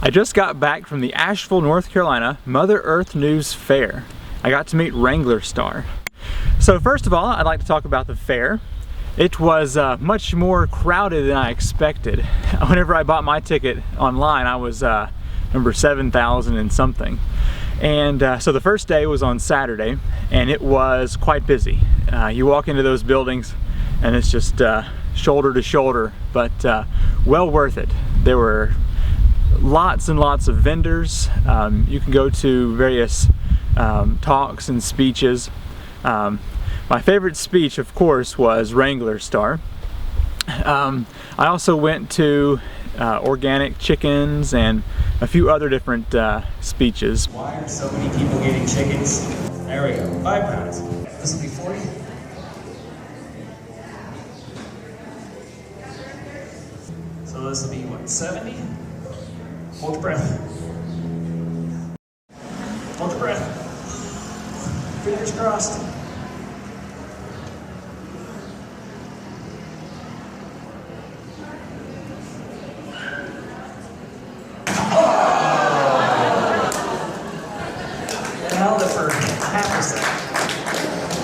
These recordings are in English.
I just got back from the Asheville, North Carolina Mother Earth News Fair. I got to meet Wranglerstar. So first of all, I'd like to talk about the fair. It was much more crowded than I expected. Whenever I bought my ticket online, I was number 7,000 and something. And so the first day was on Saturday, and it was quite busy. You walk into those buildings and it's just shoulder to shoulder, but well worth it. There were lots and lots of vendors. You can go to various talks and speeches. My favorite speech, of course, was Wranglerstar. I also went to organic chickens and a few other different speeches. Why are so many people getting chickens? There we go, 5 pounds. This will be 40. So this will be what, 70? Hold your breath. Hold your breath. Fingers crossed.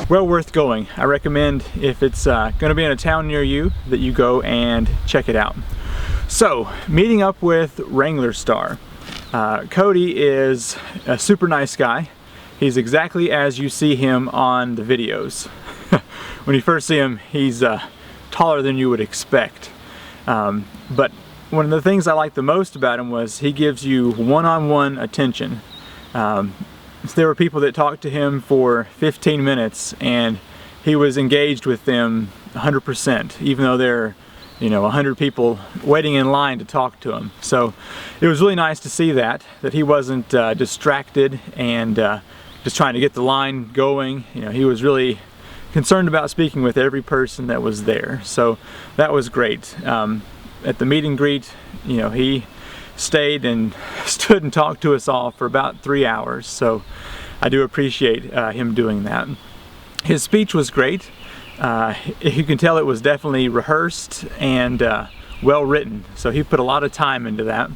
Well worth going. I recommend, if it's going to be in a town near you, that you go and check it out. So, meeting up with Wranglerstar. Cody is a super nice guy. He's exactly as you see him on the videos. When you first see him, he's taller than you would expect. But one of the things I liked the most about him was he gives you one-on-one attention. There were people that talked to him for 15 minutes and he was engaged with them 100%, even though there are, 100 people waiting in line to talk to him. So it was really nice to see that he wasn't distracted and just trying to get the line going. He was really concerned about speaking with every person that was there. So that was great. At the meet and greet, he stayed and stood and talked to us all for about 3 hours, so I do appreciate him doing that. His speech was great. You can tell it was definitely rehearsed and well written, so he put a lot of time into that.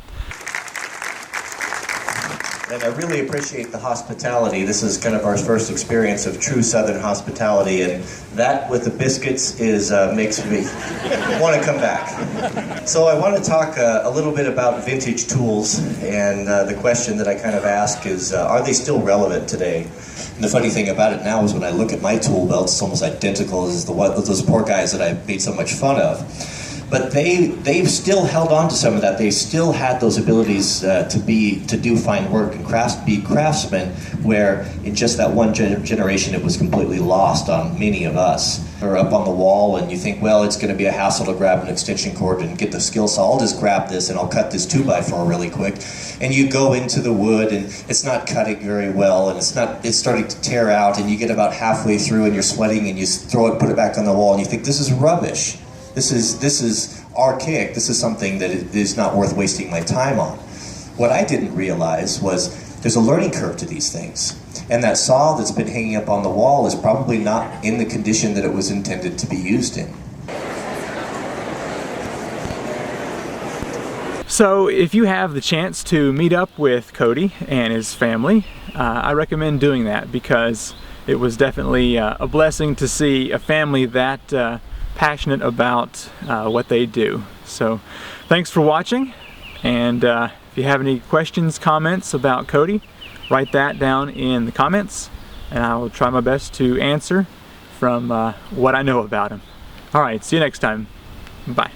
And I really appreciate the hospitality. This is kind of our first experience of true Southern hospitality, and that with the biscuits is makes me want to come back. So I want to talk a little bit about vintage tools, and the question that I kind of ask is, are they still relevant today? And the funny thing about it now is when I look at my tool belt, it's almost identical as those poor guys that I made so much fun of. But they've still held on to some of that. They still had those abilities to do fine work and be craftsmen, where in just that one generation it was completely lost on many of us. Or up on the wall and you think, well, it's going to be a hassle to grab an extension cord and get the skill saw. I'll just grab this and I'll cut this 2x4 really quick. And you go into the wood and it's not cutting very well and it's starting to tear out, and you get about halfway through and you're sweating and you throw it, put it back on the wall and you think, this is rubbish. This is archaic. This is something that is not worth wasting my time on. What I didn't realize was there's a learning curve to these things. And that saw that's been hanging up on the wall is probably not in the condition that it was intended to be used in. So if you have the chance to meet up with Cody and his family, I recommend doing that, because it was definitely a blessing to see a family that passionate about what they do. So thanks for watching, and if you have any questions, comments about Cody, write that down in the comments and I will try my best to answer from what I know about him. Alright, see you next time. Bye.